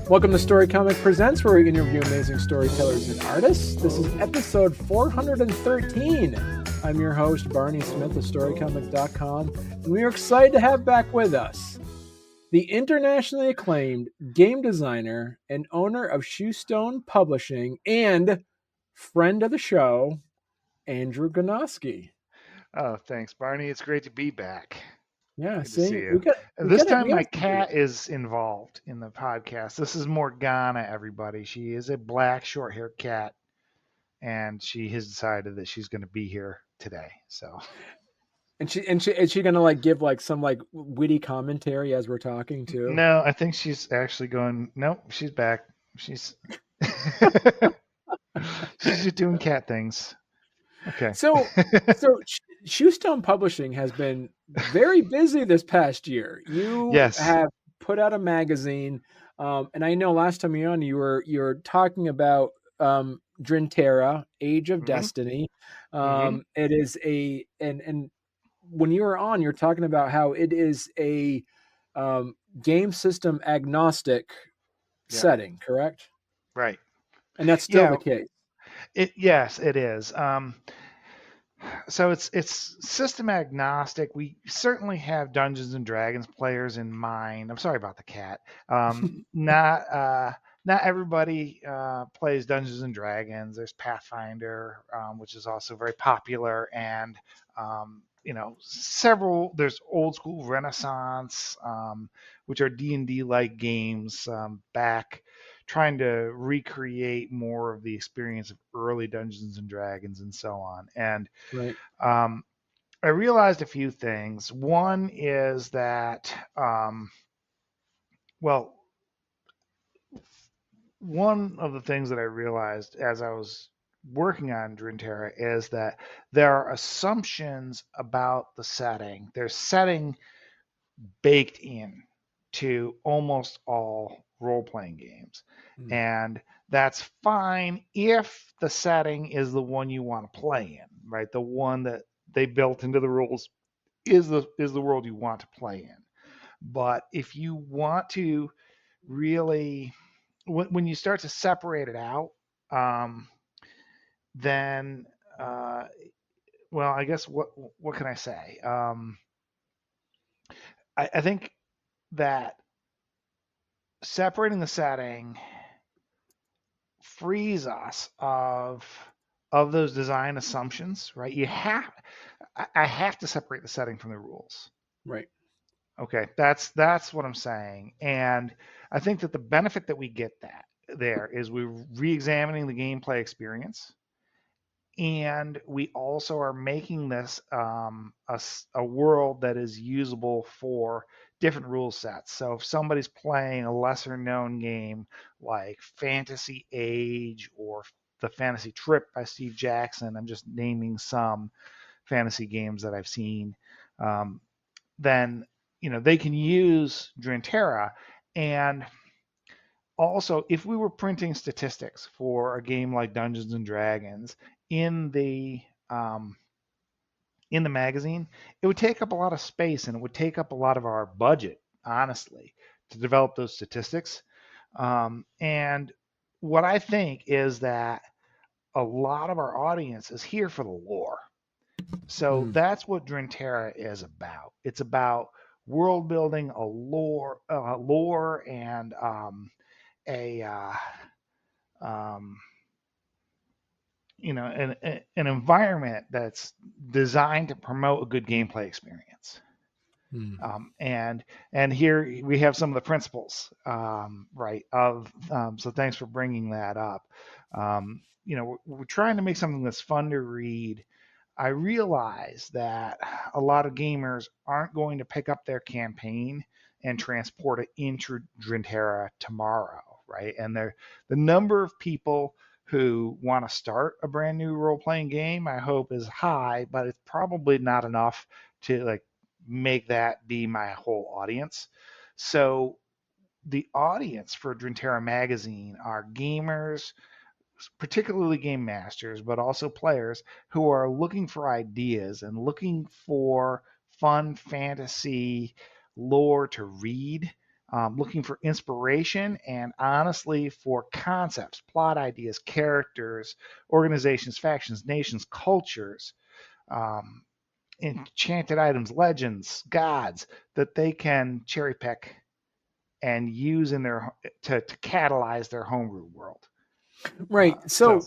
Welcome to Story Comic Presents, where we interview amazing storytellers and artists. This is episode 413. I'm your host, Barney Smith of StoryComic.com, and we are excited to have back with us the internationally acclaimed game designer and owner of Shoestone Publishing and friend of the show, Andrew Gronosky. Oh, thanks, Barney. It's great to be back. Yeah, Good to see you. we This got time my cat is involved in the podcast. This is Morgana, everybody. She is a black, short-haired cat, and she has decided that she's going to be here today. So, And is she gonna like give like some like witty commentary as we're talking too? no, I think she's actually going. Nope, she's back. She's she's just doing cat things. Okay. So Shoestone Publishing has been very busy this past year. You Yes. have put out a magazine, and I know last time you were on, you were talking about Drintera, Age of Destiny. It is and when you were on, you're talking about how it is a game system agnostic setting, correct? Right. And that's still the case. Yes, it is. So it's system agnostic. We certainly have Dungeons and Dragons players in mind. I'm sorry about the cat. Not everybody plays Dungeons and Dragons. There's Pathfinder, which is also very popular, and several. There's old school Renaissance, which are D&D like games back, trying to recreate more of the experience of early Dungeons and Dragons and so on. And right. I realized a few things. One is that, one of the things that I realized as I was working on Drintera is that there are assumptions about the setting. There's setting baked in to almost all role-playing games. And that's fine if the setting is the one you want to play in, right? The one that they built into the rules is the world you want to play in. But if you want to really, when you start to separate it out, then I guess what can I say? I think that separating the setting frees us of those design assumptions, right? I have to separate the setting from the rules. Right. Okay, that's what I'm saying. And I think that the benefit that we get there is we're re-examining the gameplay experience, and we also are making this a world that is usable for different rule sets. So if somebody's playing a lesser known game like Fantasy Age or the Fantasy Trip by Steve Jackson, I'm just naming some fantasy games that I've seen, then they can use Drintera. And also, if we were printing statistics for a game like Dungeons and Dragons in the magazine, it would take up a lot of space, and it would take up a lot of our budget, honestly, to develop those statistics. And what I think is that a lot of our audience is here for the lore. So that's what Drintera is about. It's about world building, a lore and an environment that's designed to promote a good gameplay experience. And here we have some of the principles, right? So thanks for bringing that up. We're trying to make something that's fun to read. I realize that a lot of gamers aren't going to pick up their campaign and transport it into Drintera tomorrow, right? And the number of people who want to start a brand new role-playing game, I hope, is high, but it's probably not enough to make that be my whole audience. So the audience for Drintera magazine are gamers, particularly game masters, but also players who are looking for ideas and looking for fun fantasy lore to read, looking for inspiration, and honestly for concepts, plot ideas, characters, organizations, factions, nations, cultures, um, enchanted items, legends, gods that they can cherry pick and use in their to catalyze their homebrew world. Right. So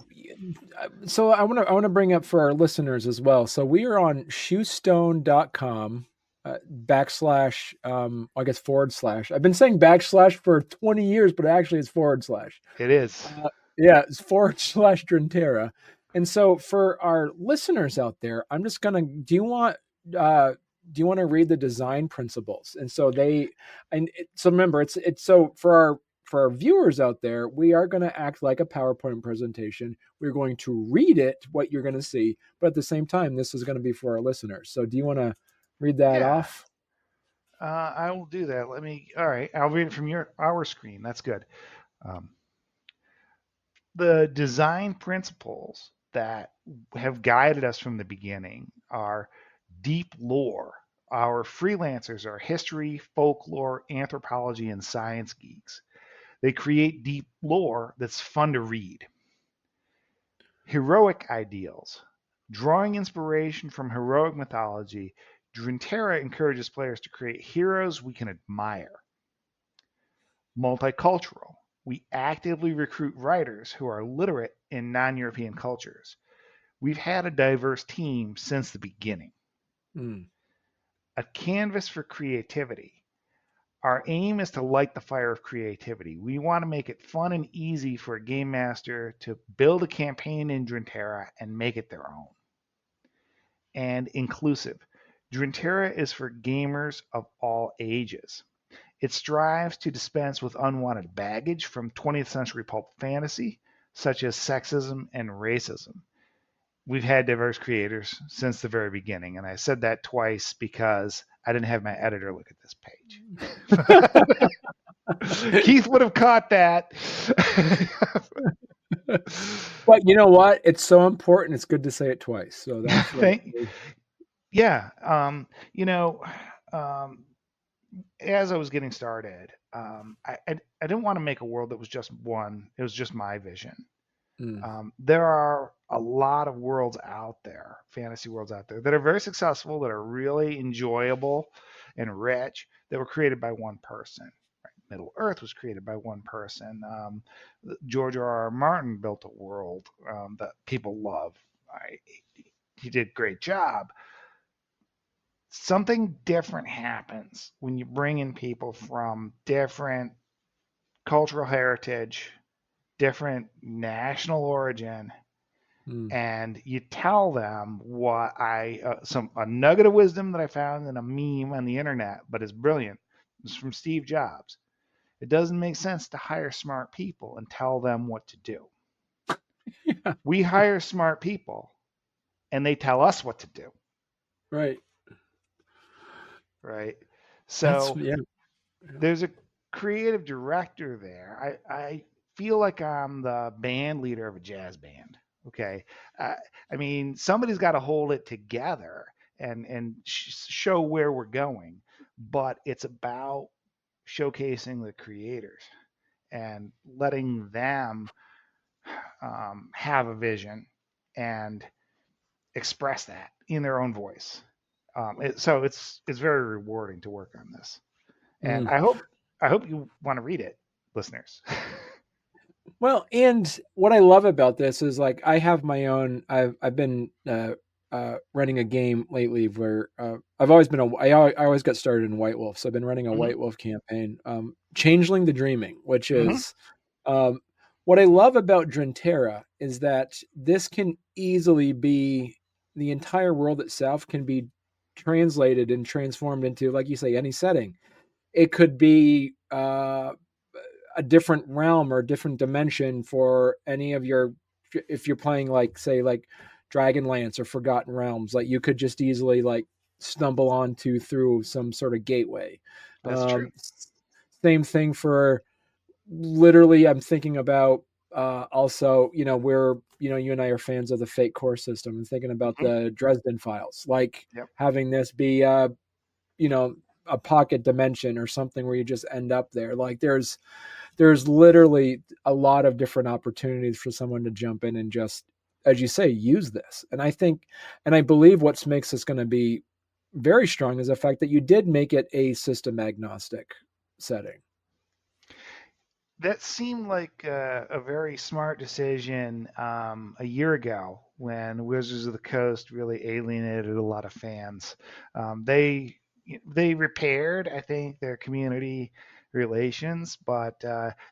So I want to bring up for our listeners as well. So we are on shoestone.com backslash I guess forward slash. I've been saying backslash for 20 years, but actually it's forward slash. it is. Yeah, it's forward slash Drintera. And so for our listeners out there, I'm just gonna uh do you want to read the design principles? And so so remember it's so for our viewers out there, we are going to act like a PowerPoint presentation. We're going to read it, what you're going to see, but at the same time, this is going to be for our listeners. So do you want to read that Yeah, off? I will do that. Let me. All right, I'll read it from our screen. That's good. Um, the design principles that have guided us from the beginning are deep lore. Our freelancers are history, folklore, anthropology, and science geeks. They create deep lore that's fun to read. Heroic ideals. Drawing inspiration from heroic mythology, Drintera encourages players to create heroes we can admire. Multicultural. We actively recruit writers who are literate in non European cultures. We've had a diverse team since the beginning. Mm. A canvas for creativity. Our aim is to light the fire of creativity. We want to make it fun and easy for a game master to build a campaign in Drintera and make it their own. And inclusive. Drintera is for gamers of all ages. It strives to dispense with unwanted baggage from 20th century pulp fantasy, such as sexism and racism. We've had diverse creators since the very beginning, and I said that twice because I didn't have my editor look at this page. Keith would have caught that. But you know what? It's so important. It's good to say it twice. So that's what. Yeah, you know, um, as I was getting started, I didn't want to make a world that was just one. It was just my vision. Mm. There are a lot of worlds out there, fantasy worlds out there, that are very successful, that are really enjoyable and rich, that were created by one person. Right? Middle Earth was created by one person. George R. R. Martin built a world that people love. He did a great job. Something different happens when you bring in people from different cultural heritage, different national origin, Mm. and you tell them what a nugget of wisdom that I found in a meme on the internet, but it's brilliant. It's from Steve Jobs. It doesn't make sense to hire smart people and tell them what to do. Yeah. We hire smart people, and they tell us what to do. Right. Right. That's So yeah. there's a creative director there. I feel like I'm the band leader of a jazz band. Okay. I mean, somebody's got to hold it together and show where we're going, but it's about showcasing the creators and letting them have a vision and express that in their own voice. So it's very rewarding to work on this, and Mm. I hope you want to read it, listeners. Well, and what I love about this is like I have my own. I've been running a game lately where I've always been I always got started in White Wolf, so I've been running a Mm-hmm. White Wolf campaign, Changeling the Dreaming, which Mm-hmm. is um, what I love about Drintera is that this can easily be the entire world itself can be translated and transformed into, like you say, any setting. It could be a different realm or a different dimension for any of your if you're playing like say like Dragonlance or Forgotten Realms, like you could just easily like stumble onto through some sort of gateway. That's true. um Same thing for literally. I'm thinking about also, we're, you and I are fans of the Fate core system. I'm thinking about Mhm. the Dresden Files, like Yep. having this be you know, a pocket dimension or something where you just end up there. Like there's literally a lot of different opportunities for someone to jump in and just, as you say, use this. And I think, and I believe what makes this going to be very strong is the fact that you did make it a system agnostic setting. That seemed like a very smart decision a year ago when Wizards of the Coast really alienated a lot of fans. They repaired, I think, their community relations, but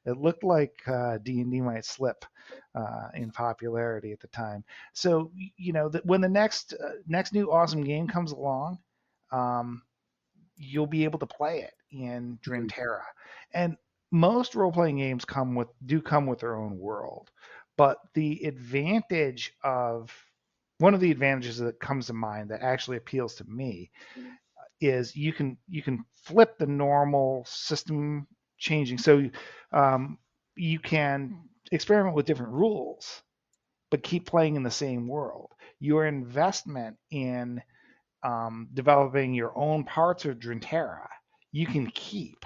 it looked like D&D might slip in popularity at the time. So when the next new awesome game comes along, um, you'll be able to play it in Mm. Drintera. And most role-playing games come with their own world. But one of the advantages that comes to mind that actually appeals to me is you can flip the normal system changing. So um, you can experiment with different rules, but keep playing in the same world. Your investment in developing your own parts of Drintera, you can keep,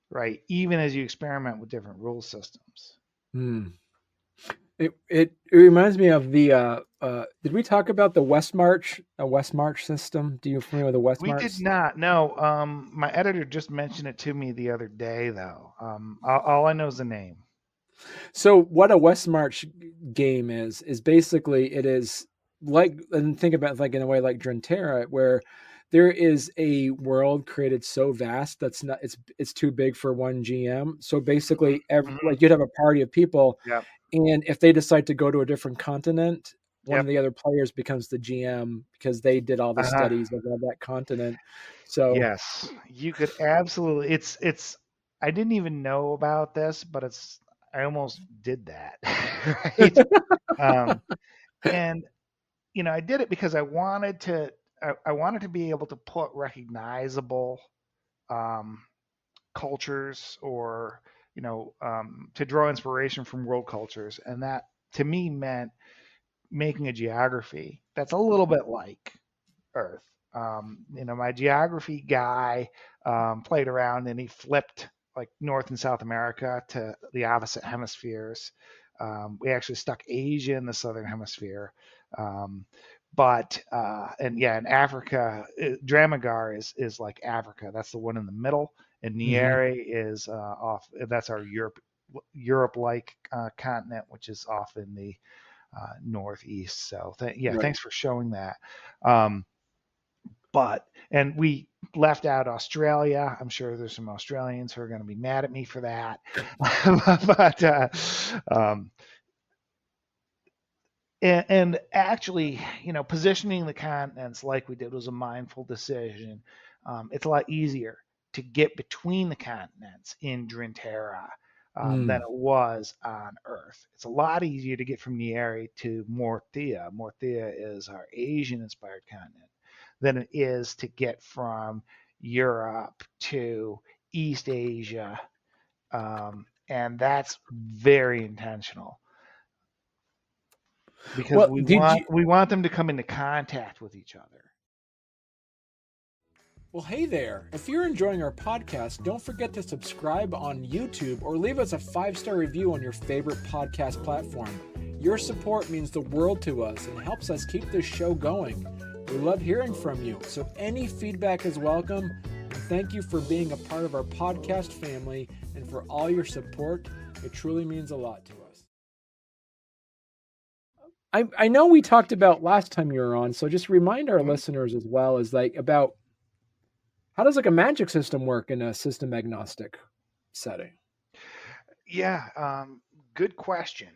right? Even as you experiment with different rule systems. Mm. It reminds me of the did we talk about the West March system? Do you familiar with the West We March? did not. No, my editor just mentioned it to me the other day, though. All I know is the name. So what a West March game is basically it is like, and think about it like in a way like Drintera, where there is a world created so vast that's not it's too big for one GM. So Hmm. basically, Hmm. like you'd have a party of people, Yep. and if they decide to go to a different continent, one of Yep. the other players becomes the GM because they did all the Uh, studies of that continent. So yes, you could absolutely. It's. I didn't even know about this, but it's. I almost did that, right? Um, and I did it because I wanted to be able to put recognizable um, cultures or to draw inspiration from world cultures, and that to me meant making a geography that's a little bit like Earth. My geography guy played around and he flipped like North and South America to the opposite hemispheres. We actually stuck Asia in the southern hemisphere. Um, but and yeah, in Africa, Dramagar is like Africa. That's the one in the middle, and mhm, Niere is off. That's our Europe-like continent, which is off in the northeast. So yeah, right. thanks for showing that. Um, and we left out Australia. I'm sure there's some Australians who are going to be mad at me for that. but um, and actually, positioning the continents like we did was a mindful decision. It's a lot easier to get between the continents in Drintera than Mm. it was on Earth. It's a lot easier to get from Nieri to Morthia. Morthia is our Asian-inspired continent than it is to get from Europe to East Asia, and that's very intentional because Well, we did want you? we want them to come into contact with each other. Well, hey there. If you're enjoying our podcast, don't forget to subscribe on YouTube or leave us a 5-star review on your favorite podcast platform. Your support means the world to us and helps us keep this show going. We love hearing from you, so any feedback is welcome. And thank you for being a part of our podcast family and for all your support. It truly means a lot to us. I know we talked about last time you were on, so just remind our Mhm. listeners as well as like about how does like a magic system work in a system agnostic setting? Yeah, good question.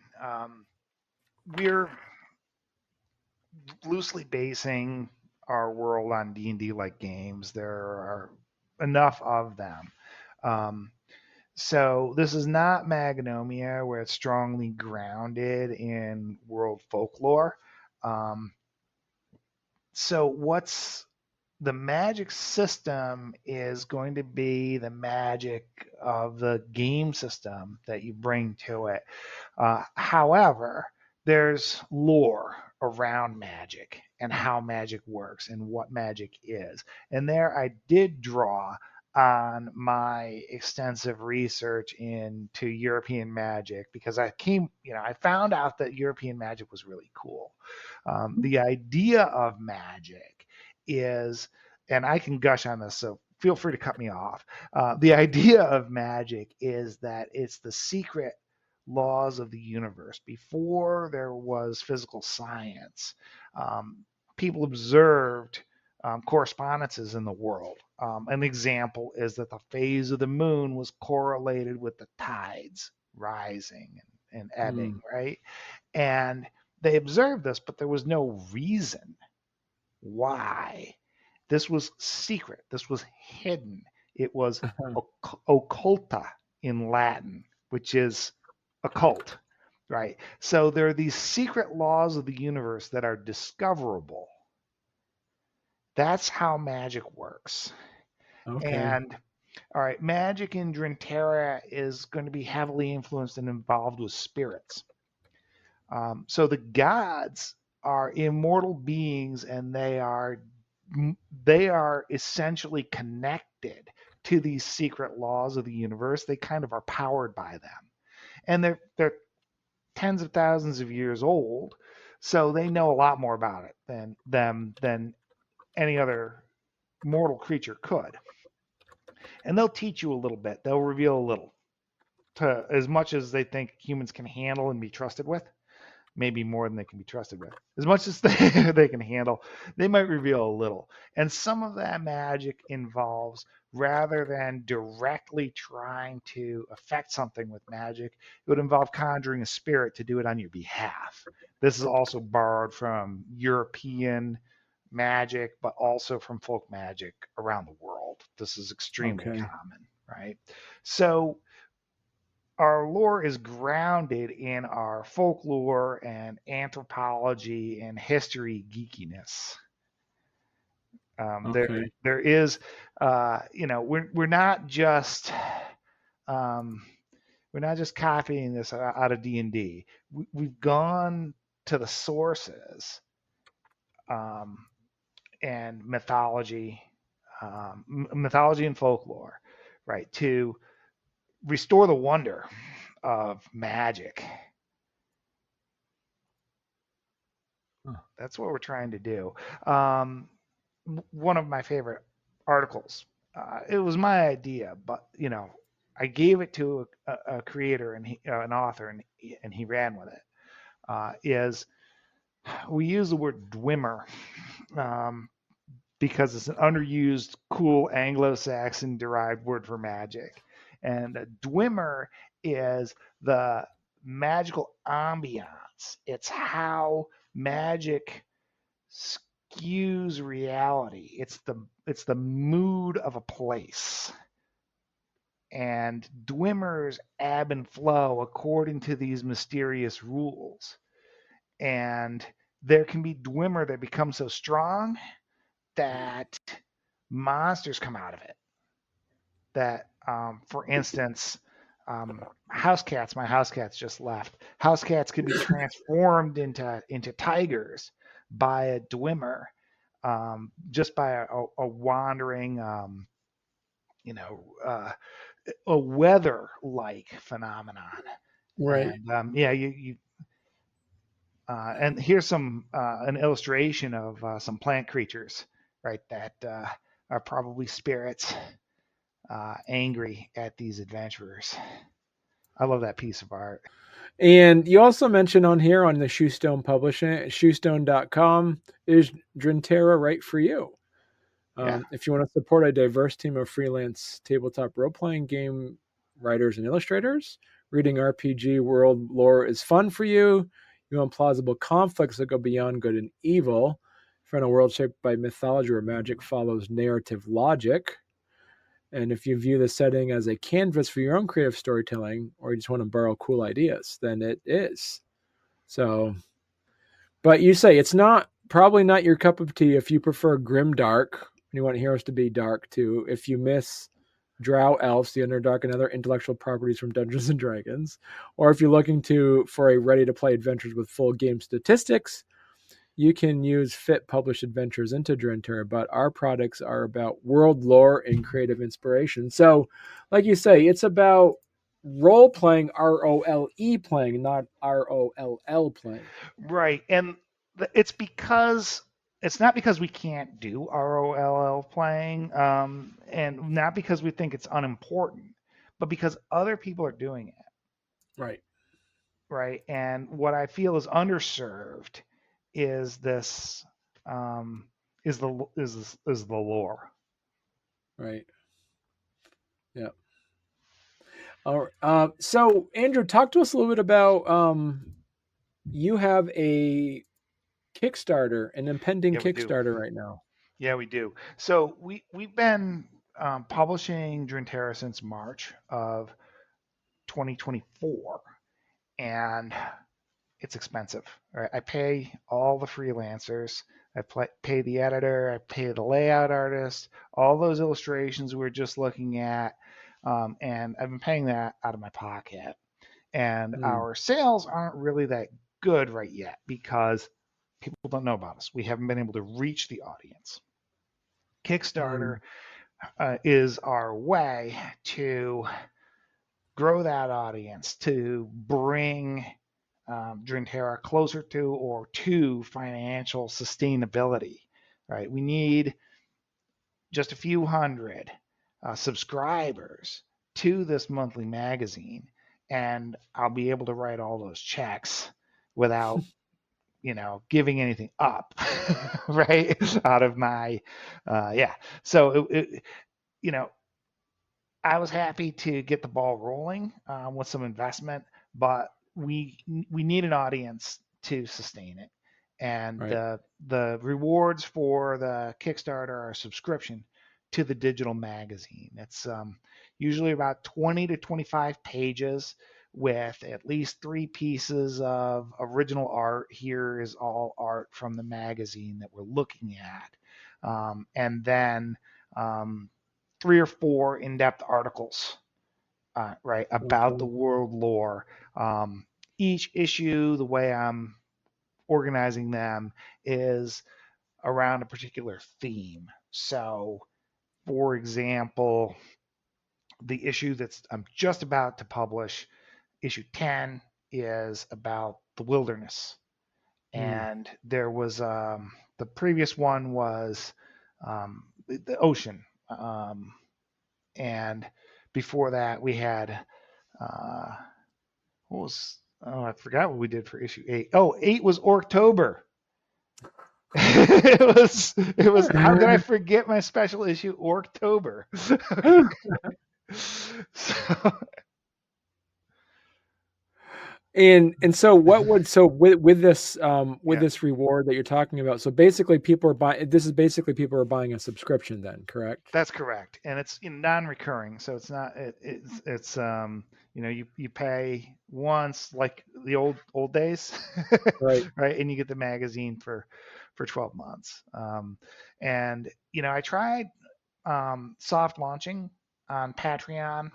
We're loosely basing our world on D&D like games. There are enough of them. Um, so this is not Magnomia where it's strongly grounded in world folklore. Um, so the magic system is going to be the magic of the game system that you bring to it. However, there's lore around magic and how magic works and what magic is. And there I did draw on my extensive research into European magic because I found out that European magic was really cool. The idea of magic is, and I can gush on this, so feel free to cut me off. The idea of magic is that it's the secret laws of the universe. Before there was physical science, people observed correspondences in the world. An example is that the phase of the moon was correlated with the tides rising and ebbing, right? And they observed this, but there was no reason why. This was secret. This was hidden. It was occulta in Latin, which is occult, right? So there are these secret laws of the universe that are discoverable. That's how magic works. Okay. And all right, magic in Drintera is going to be heavily influenced and involved with spirits. So the gods are immortal beings, and they are essentially connected to these secret laws of the universe. They kind of are powered by them, and they're tens of thousands of years old, so they know a lot more about it than any other mortal creature could. And they'll teach you a little bit. They'll reveal a little, to as much as they think humans can handle and be trusted with. Maybe more than they can be trusted with. As much as they can handle, they might reveal a little. And some of that magic involves, rather than directly trying to affect something with magic, it would involve conjuring a spirit to do it on your behalf. This is also borrowed from European magic, but also from folk magic around the world. This is extremely common, right? So our lore is grounded in our folklore and anthropology and history geekiness. There is, we're not just copying this out of D&D. We've gone to the sources and mythology and folklore, right, to restore the wonder of magic. That's what we're trying to do. One of my favorite articles, it was my idea, but I gave it to a creator and an author, and he ran with it. Is we use the word dwemer because it's an underused, cool Anglo-Saxon derived word for magic. And a dwemer is the magical ambiance. It's how magic skews reality. It's the mood of a place. And dwemers ebb and flow according to these mysterious rules. And there can be dwemer that becomes so strong that monsters come out of it. That, for instance, house cats. My house cats just left. House cats could be transformed into tigers by a dwemer, just by a wandering, a weather-like phenomenon. Right. And and here's an illustration of some plant creatures, right, that are probably spirits angry at these adventurers. I love that piece of art. And you also mentioned on here on the Shoestone Publishing, shoestone.com, is Drintera right for you? If you want to support a diverse team of freelance tabletop role-playing game writers and illustrators, reading RPG world lore is fun for you. You want plausible conflicts that go beyond good and evil. If you're in a world shaped by mythology where magic follows narrative logic, and if you view the setting as a canvas for your own creative storytelling, or you just want to borrow cool ideas, then it is. So, but you say it's probably not your cup of tea if you prefer grimdark you want heroes to be dark too. If you miss Drow Elves, the Underdark, and other intellectual properties from Dungeons and Dragons, or if you're looking for a ready-to-play adventures with full game statistics, you can use Fit published adventures into Drintera, but our products are about world lore and creative inspiration. So, like you say, it's about role playing, ROLE playing, not ROLL playing. Right. And it's not because we can't do ROLL playing, and not because we think it's unimportant, but because other people are doing it. Right, Right. And what I feel is underserved is this, is the lore. right. Yeah. All right. So, Andrew, talk to us a little bit about you have a Kickstarter, an impending Yeah, we do. Kickstarter right now. Yeah, we do. So we've been publishing Drintera since March of 2024, and it's expensive. Right? I pay all the freelancers. Pay the editor. I pay the layout artist. All those illustrations we were just looking at, and I've been paying that out of my pocket. And Mm, our sales aren't really that good right yet because people don't know about us. We haven't been able to reach the audience. Kickstarter mm, is our way to grow that audience, to bring Drintera closer to or to financial sustainability. Right? We need just a few hundred subscribers to this monthly magazine, and I'll be able to write all those checks without giving anything up, right? Out of my, yeah. So you know, I was happy to get the ball rolling with some investment, but we need an audience to sustain it, and right. the rewards for the Kickstarter are a subscription to the digital magazine. It's usually about 20 to 25 pages with at least 3 pieces of original art. Here is all art from the magazine that we're looking at, and then um, 3 or 4 in-depth articles, right, about the Okay. world lore. Each issue, the way I'm organizing them, is around a particular theme. So, for example, the issue that's I'm just about to publish, issue 10, is about the wilderness. Mm, And there was the previous one was the ocean. And before that, we had uh, what was I forgot what we did for issue 8. Oh, 8 was October. It was how could I forget my special issue October? Okay. So, and so what would so with yeah, this reward that you're talking about, so basically people are buying, this is basically people are buying a subscription then, correct? that's correct, and it's non-recurring, so it's not. It's you pay once like the old days, Right. right? And you get the magazine for 12 months. And I tried soft launching on Patreon,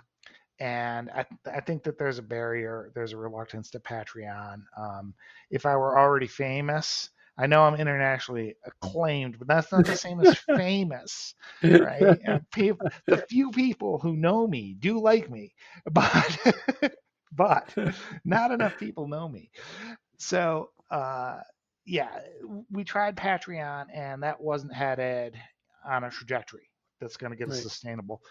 and I think that there's a barrier, there's a reluctance to Patreon. If I were already famous, I know I'm internationally acclaimed, but that's not the same as famous, right? The few people who know me do like me, but but not enough people know me. So yeah, we tried Patreon, and that wasn't headed on a trajectory that's going to get us Right. sustainable.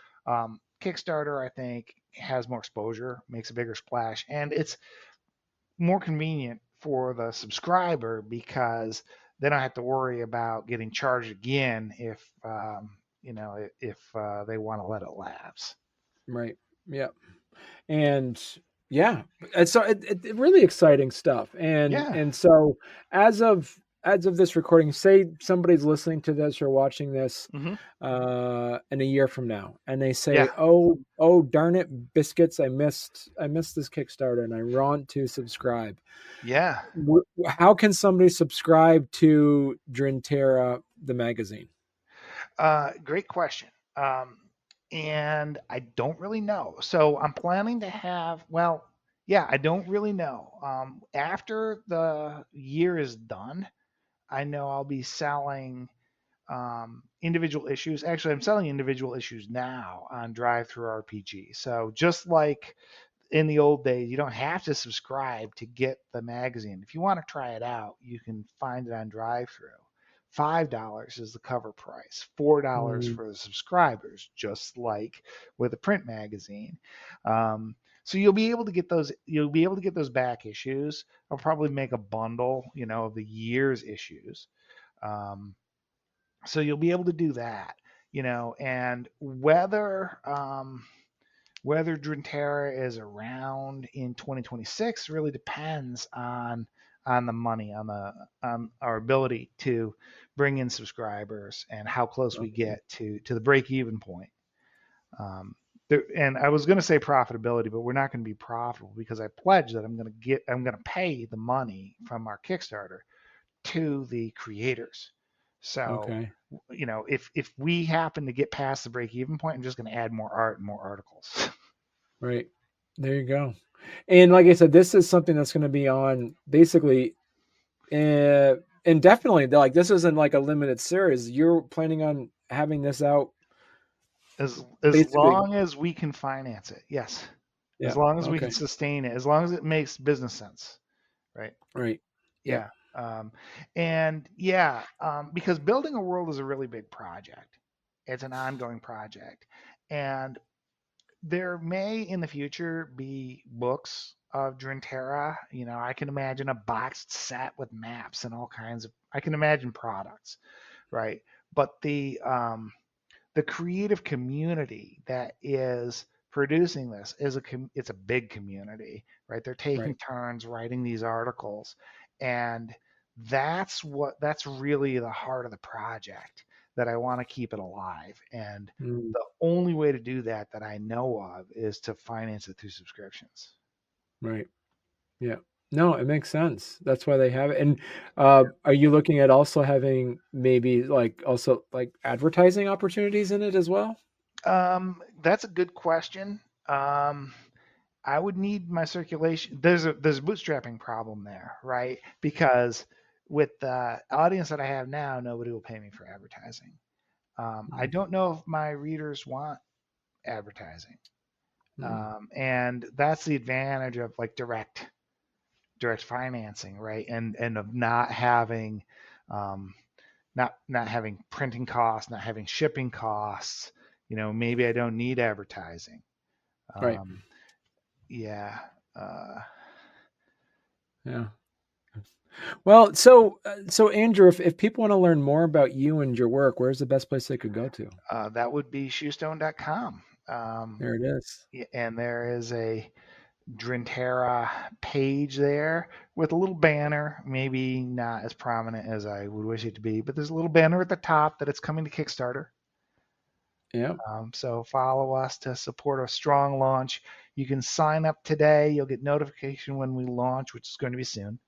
Kickstarter, I think, has more exposure, makes a bigger splash, and it's more convenient for the subscriber because they don't have to worry about getting charged again if they want to let it lapse. Right. Yeah. And yeah, and so really exciting stuff. And Yeah. and so as of this recording, say somebody's listening to this or watching this Hmm. in a year from now, and they say, Yeah. "Oh, darn it, biscuits! I missed this Kickstarter, and I want to subscribe." Yeah. How can somebody subscribe to Drintera the magazine? Great question. Um, and I don't really know. So I'm planning to have, well, yeah, I don't really know. After the year is done, I know I'll be selling individual issues. Actually, I'm selling individual issues now on Drive Through RPG. So just like in the old days, you don't have to subscribe to get the magazine. If you want to try it out, you can find it on Drive Through. $5 is the cover price, $4 Mm, for the subscribers, just like with a print magazine. Um, so you'll be able to get those. You'll be able to get those back issues. I'll probably make a bundle, of the year's issues. Um, so you'll be able to do that, and whether Drintera is around in 2026 really depends on the money, on our ability to bring in subscribers and how close we okay. get to the break even point. Um, and I was going to say profitability, but we're not going to be profitable because I pledge that I'm going to pay the money from our Kickstarter to the creators. So, Okay. if we happen to get past the break even point, I'm just going to add more art and more articles. Right. There you go. And like I said, this is something that's going to be on basically indefinitely. Like this isn't like a limited series. You're planning on having this out As basically. long as we can finance it, yes. As Yeah. long as we can Okay. sustain it, as long as it makes business sense, right? Right. Yep. Yeah. And yeah, because building a world is a really big project. It's an ongoing project, and there may in the future be books of Drintera. I can imagine a boxed set with maps and all kinds of. I can imagine products, right? But the creative community that is producing this it's a big community, right? They're taking Right. turns writing these articles, and that's really the heart of the project that I want to keep it alive. And Mm, the only way to do that I know of is to finance it through subscriptions. right. Yeah. No, it makes sense. That's why they have it. And are you looking at also having maybe like also like advertising opportunities in it as well? That's a good question. Um, I would need my circulation. There's a bootstrapping problem there, right? Because with the audience that I have now, nobody will pay me for advertising. I Mm, don't know if my readers want advertising, mm, and that's the advantage of like direct financing, right? And of um, not having printing costs, not having shipping costs. Maybe I don't need advertising. right. Um, yeah. Uh, Yeah. Well, so Andrew, if people want to learn more about you and your work, where's the best place they could go to? that would be shoestone.com. There it is. And there is a Drintera page there with a little banner, maybe not as prominent as I would wish it to be, but there's a little banner at the top that it's coming to Kickstarter. Yeah. So follow us to support a strong launch. You can sign up today. You'll get notification when we launch, which is going to be soon.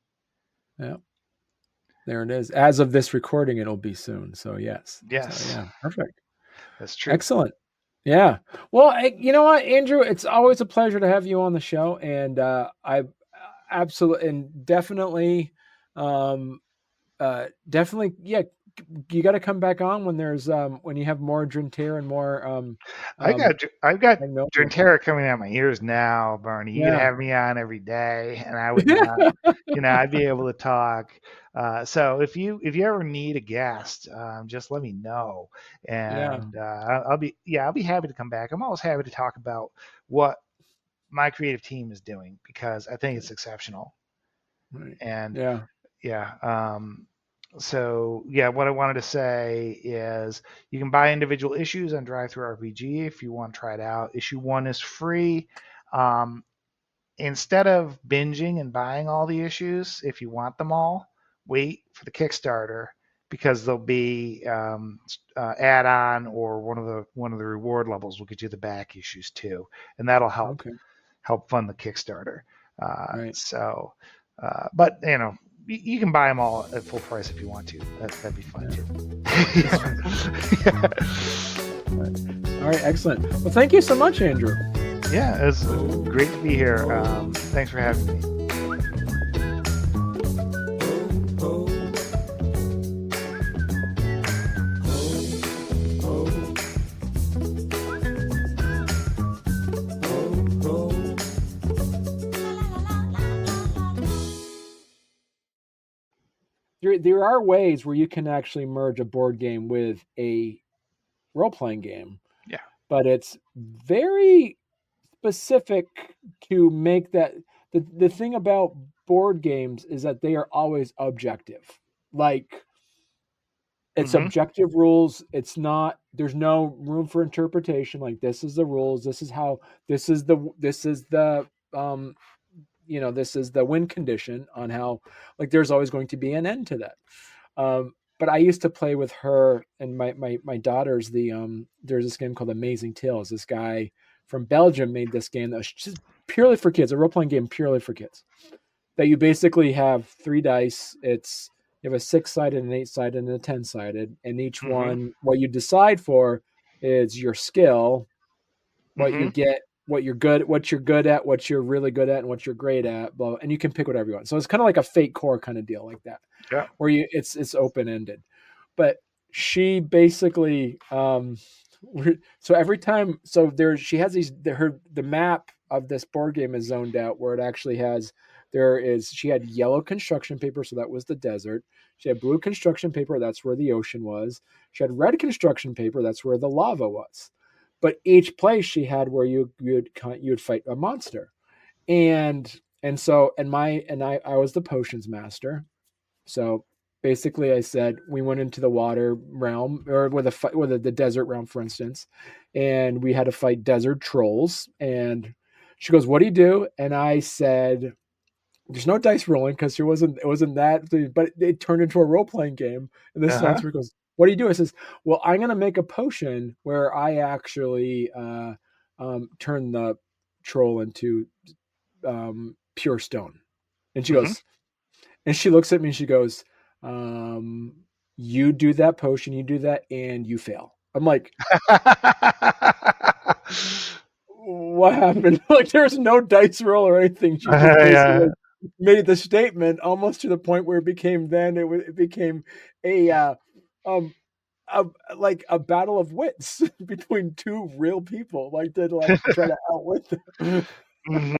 Yeah. There it is. As of this recording, it'll be soon. So yes. So Yes, yeah, perfect. that's true. Excellent. Yeah. Well, you know what, Andrew, it's always a pleasure to have you on the show, and I absolutely and definitely, um, definitely, yeah, you got to come back on when there's when you have more Drinter and more um, I've got Magnolia. Drintera coming out my ears now, Barney. You could Yeah. have me on every day, and I would not, I'd be able to talk. So if you ever need a guest, just let me know, Yeah. and I'll be happy to come back. I'm always happy to talk about what my creative team is doing because I think it's exceptional. Right. And Yeah. yeah, so yeah, what I wanted to say is you can buy individual issues on Drive Through RPG if you want to try it out. Issue one is free. Um, Instead of binging and buying all the issues, if you want them all, wait for the Kickstarter because there'll be add-on or one of the reward levels will get you the back issues too, and that'll help Okay. help fund the Kickstarter. Right. But you can buy them all at full price if you want to. That'd be fun too. All right, excellent. Well, thank you so much, Andrew. Yeah, it's great to be here. Thanks for having me. There are ways where you can actually merge a board game with a role-playing game, Yeah. but it's very specific to make that. The thing about board games is that they are always objective. Like, it's Mm-hmm. objective rules. It's not, there's no room for interpretation. Like, this is the rules, this is how, this is the this is the win condition on how, like, there's always going to be an end to that. But I used to play with her and my daughters. There's this game called Amazing Tales. This guy from Belgium made this game that was just purely for kids, a role playing game purely for kids. That you basically have 3 dice. You have a 6-sided, an 8-sided, and a 10-sided, and each Mm-hmm. one, what you decide for is your skill, what Mm-hmm. you get, what you're good at, what you're really good at, and what you're great at, blah, and you can pick whatever you want. So it's kind of like a fate core kind of deal like that, Yeah. where it's open ended. But she basically so every time, so there she has the map of this board game is zoned out where it actually has, she had yellow construction paper, so that was the desert. She had blue construction paper, that's where the ocean was. She had red construction paper, that's where the lava was. But each place she had where you'd fight a monster. And I was the potions master. So basically, I said we went into the water realm, or with the desert realm, for instance, and we had to fight desert trolls. And she goes, "What do you do?" And I said, "There's no dice rolling because it wasn't that, but it turned into a role playing game." And this Uh-huh. sponsor goes, "What do you do?" I says, "Well, I'm gonna make a potion where I actually turn the troll into pure stone." And she Mm-hmm. goes, and she looks at me and she goes, um, "You do that potion, you do that, and you fail." I'm like, "What happened?" Like, there's no dice roll or anything. She just Yeah. basically made the statement almost to the point where it became a um a, like a battle of wits between two real people, like to like try to outwit them. Mhm.